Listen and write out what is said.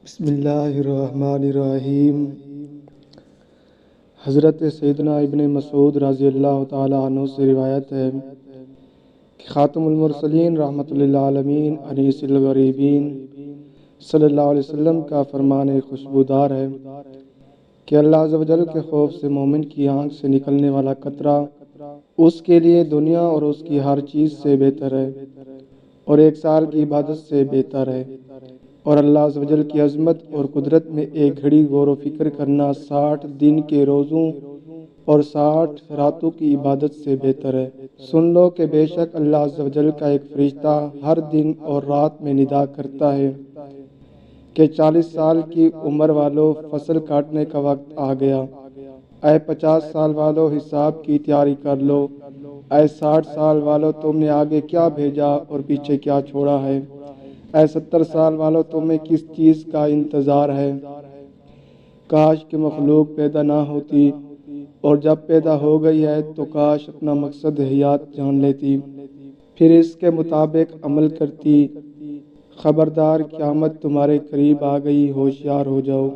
بسم اللہ الرحمن الرحیم۔ حضرت سیدنا ابن مسعود رضی اللہ تعالیٰ عنہ سے روایت ہے کہ خاتم المرسلین رحمۃ للعالمین انیس الغریبین صلی اللہ علیہ وسلم کا فرمان خوشبودار ہے کہ اللہ عز و جل کے خوف سے مومن کی آنکھ سے نکلنے والا قطرہ اس کے لیے دنیا اور اس کی ہر چیز سے بہتر ہے اور 1 سال کی عبادت سے بہتر ہے، اور اللہ عز و جل کی عظمت اور قدرت میں ایک گھڑی غور و فکر کرنا 60 دن کے روزوں اور 60 راتوں کی عبادت سے بہتر ہے۔ سن لو کہ بے شک اللہ عز و جل کا ایک فرشتہ ہر دن اور رات میں ندا کرتا ہے کہ 40 سال کی عمر والو فصل کاٹنے کا وقت آ گیا، اے 50 سال والو حساب کی تیاری کر لو، اے 60 سال والو تم نے آگے کیا بھیجا اور پیچھے کیا چھوڑا ہے، اے 70 سال والو تمہیں کس چیز کا انتظار ہے۔ کاش کہ مخلوق پیدا نہ ہوتی، اور جب پیدا ہو گئی ہے تو کاش اپنا مقصد حیات جان لیتی، پھر اس کے مطابق عمل کرتی۔ خبردار قیامت تمہارے قریب آ گئی، ہوشیار ہو جاؤ۔